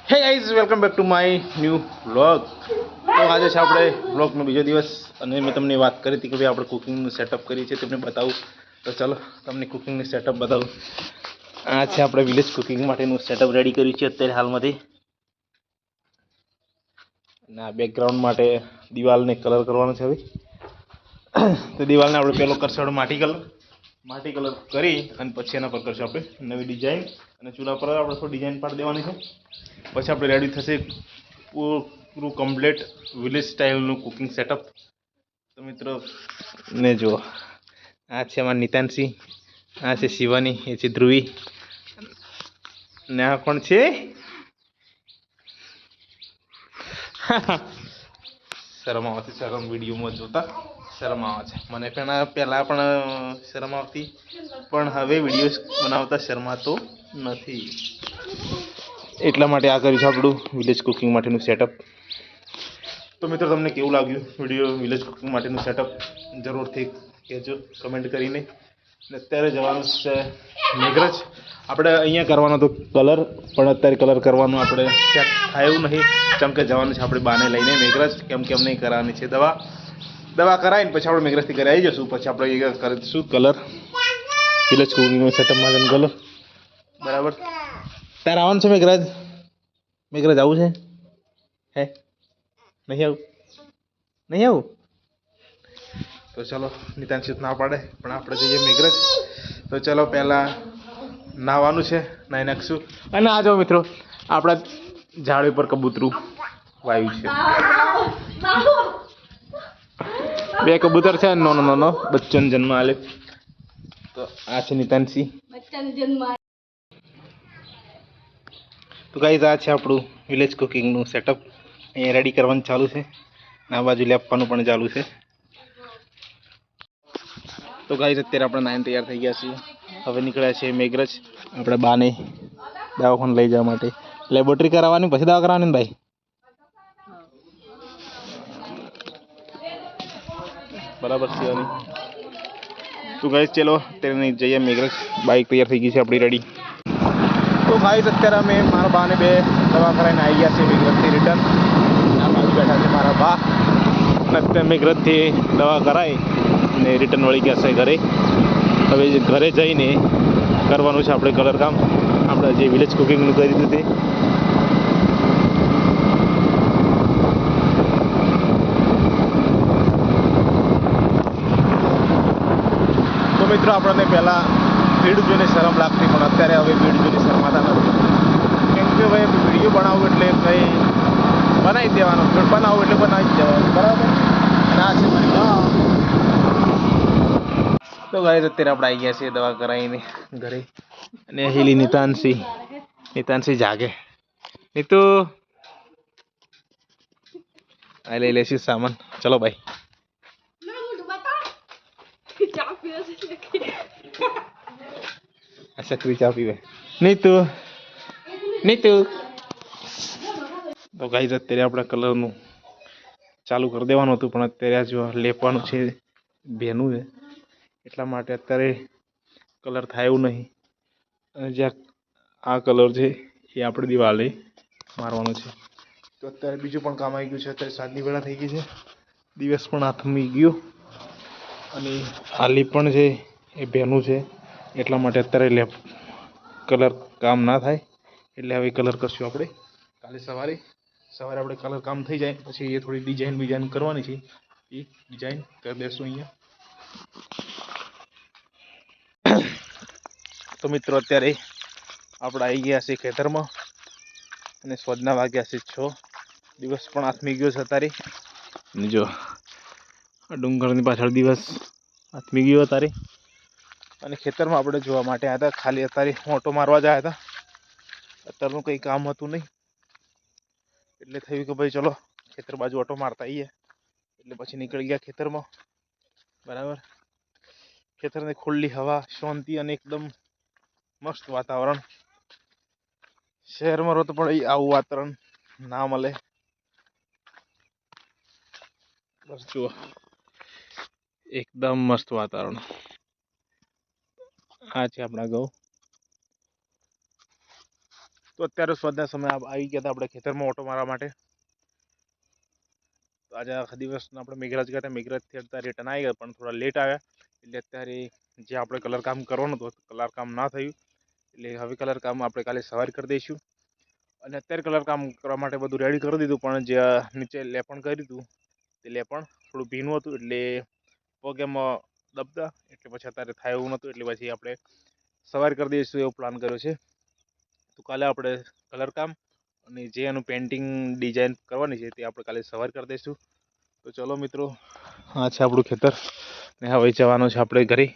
Hey guys welcome back to my new vlog. તો આજે છે આપણે વ્લોગનો બીજો દિવસ અને મેં તમને વાત કરી હતી કે ભાઈ આપણે કુકિંગનું સેટઅપ કરીએ છીએ તમને બતાવું. તો ચાલો તમને કુકિંગનું સેટઅપ બતાવું. આ છે આપણે વિલેજ કુકિંગ માટેનું સેટઅપ રેડી કર્યું છે અત્યારે હાલમાંથી. અને આ બેકગ્રાઉન્ડ માટે દિવાલને કલર કરવાનો છે હવે. તો દિવાલને આપણે પહેલો કરશું માટી કલર કરી અને પછી એના પર કરશું આપણે નવી ડિઝાઇન. અને ચૂલા પર આપણે થોડી ડિઝાઇન પાડી દેવાની છે. પછી આપણે રેડી થશે પૂરું કમ્પ્લીટ વિલેજ સ્ટાઇલનું કુકિંગ સેટઅપ. તો મિત્રો ને જુઓ, આ છે અમારા નિતાનસિંહ, આ છે શિવાની, એ છે ધ્રુવી, ને આ કોણ છે? શરમ આવે છે, શરમ વિડીયોમાં જોતા શરમ આવે છે. મને પહેલાં પણ શરમ આવતી, પણ હવે વિડીયો બનાવતા શરમાતો નથી. એટલા માટે આ કર્યું છે આપણું વિલેજ કુકિંગ માટેનું સેટઅપ. તો મિત્રો તમને કેવું લાગ્યું વિડીયો વિલેજ કુકિંગ માટેનું સેટઅપ જરૂરથી કહેજો કમેન્ટ કરીને. અને અત્યારે જવાનું છે મેઘરજ. આપણે અહીંયા કરવાનો હતો કલર, પણ અત્યારે કલર કરવાનું આપણે સેટ થાય એવું નહીં. કેમ કે જવાનું છે આપણે બાને લઈને મેઘરજ, કેમ નહીં કરવાની છે દવા કરાવીને પછી આપણે મેઘરજથી ઘરે આવી જઈશું. પછી આપણે કરીશું કલર, વિલેજ કુકિંગનું સેટઅપ માટેનું કલર. બરાબર, તારે આવવાનું છે મેઘરજ? મેઘરજ આવું છે? હે નહીં આવું? તો ચલો, નિતાંશિત ના પાડે પણ આપણે જઈએ મેઘરજ. તો ચલો પહેલાં નાહવાનું છે, નાહી નાખશું. અને આ જાઓ મિત્રો, આપણા ઝાડ ઉપર કબૂતરું વાયું છે. બે કબૂતર છે, નાનો બચ્ચોને જન્મ આલે. તો આ છે નિતાંશિંહ. તો ગાઈઝ આ છે આપણું વિલેજ કુકિંગનું સેટઅપ. અહીંયા રેડી કરવાનું ચાલુ છે, આ બાજુ લેપવાનું પણ ચાલુ છે. તો ગાઈઝ અત્યારે આપણે નાઈને તૈયાર થઈ ગયા છીએ. હવે નીકળ્યા છીએ મેઘરજ આપણે બાને દવાખાને લઈ જવા માટે. લેબોરેટરી કરાવવાની પછી દવા કરાવવાની ને ભાઈ? બરાબર છે. તો ગાઈઝ ચલો અત્યારે જઈએ મેઘરજ. બાઇક તૈયાર થઈ ગઈ છે આપણી રેડી. તો ગાઈઝ અત્યારે અમે મારા બાને બે દવા કરાવીને આવી ગયા છે મેઘરજથી રિટર્ન. આ બાજુ બેઠા છે મારા બા. અને અત્યારે મેઘરજથી દવા કરાવી ને રિટર્ન વળી ગયા છે ઘરે. હવે ઘરે જઈને કરવાનું છે આપણે કલર કામ, આપણે જે વિલેજ કુકિંગનું કરી દીધું તે. તો મિત્રો આપણને પહેલાં ભીડ જોઈને શરમ લાગતી, પણ અત્યારે હવે ભીડ જોઈને શરમાતા નથી. કેમ કે ભાઈ વિડીયો બનાવવું એટલે કંઈ બનાવી દેવાનું, બનાવવું એટલે બનાવી જ દેવાનું. બરાબર ના છે મારી. તો ગાઈઝ અત્યારે આપણે આવી ગયા છીએ દવા કરાવીને ઘરે. અને હિલી નિતાંશિંહ જાગે. નીતુ આ લઈ લેશું સામાન. ચલો ભાઈ. સક્રી ચા પીવે નીતુ. તો ગાઈઝ અત્યારે આપણે કલરનું ચાલુ કરી દેવાનું હતું, પણ અત્યારે જો લેપવાનું છે ભેનું છે, એટલા માટે અત્યારે કલર થાય એવું નહીં. અને જ્યાં આ કલર છે એ આપણે દિવાલે મારવાનો છે. તો અત્યારે બીજું પણ કામ આવી ગયું છે. અત્યારે સાંજની વેળા થઈ ગઈ છે, દિવસ પણ હાથમી ગયો અને આલી પણ છે એ ભેનું છે. એટલા માટે અત્યારે કલર કામ ના થાય. એટલે હવે કલર કરશું આપણે કાલે સવારે આપણે કલર કામ થઈ જાય પછી એ થોડી ડિઝાઇન કરવાની છે, એ ડિઝાઇન કરી દઈશું અહીંયા. તો મિત્રો અત્યારે આપણે આવી ગયા છીએ ખેતરમાં અને સોજના વાગ્યા છે 6. દિવસ પણ હાથમી ગયો છે અત્યારે. અને જો ડુંગરની પાછળ દિવસ હાથમી ગયો અત્યારે. અને ખેતરમાં આપણે જોવા માટે આવ્યા હતા, ખાલી અત્યારે ઓટો મારવા જ આવ્યા હતા. અત્યારનું કંઈ કામ હતું નહીં, એટલે થયું કે ભાઈ ચલો ખેતર બાજુ ઓટો મારતા આવીએ. એટલે પછી નીકળી ગયા ખેતરમાં. બરાબર, ખેતરની ખુલ્લી હવા, શાંતિ અને એકદમ મસ્ત વાતાવરણ. શહેરમાં રહો તો પણ આવું વાતાવરણ ના મળે. બસ જુઓ, એકદમ મસ્ત વાતાવરણ. આ છે આપણા ઘઉં. તો અત્યારે સાંજના સમય આવી ગયા હતા આપણે ખેતરમાં ઓટો મારવા માટે. તો આજે આખા દિવસનો આપણે મેઘરાજ ગયા હતા. મેઘરાજથી અત્યારે રિટર્ન આવી ગયા, પણ થોડા લેટ આવ્યા. એટલે અત્યારે જે આપણે કલર કામ કરવાનું હતું, કલર કામ ના થયું. એટલે હવે કલર કામ આપણે કાલે સવારે કરી દઈશું. અને અત્યારે કલર કામ કરવા માટે બધું રેડી કરી દીધું, પણ જે નીચે લેપણ કર્યું હતું તે લેપણ થોડું ભીનું હતું, એટલે પગ એમાં દબતા, એટલે પછી અત્યારે થાય એવું નહોતું. એટલે પછી આપણે સવારે કરી દઈશું એવો પ્લાન કર્યો છે. તો કાલે આપણે કલર કામ અને જે એનું પેઇન્ટિંગ ડિઝાઇન કરવાની છે તે આપણે કાલે સવારે કરી દઈશું. તો ચલો મિત્રો, આ છે આપણું ખેતર ને હવે જવાનું છે આપણે ઘરે.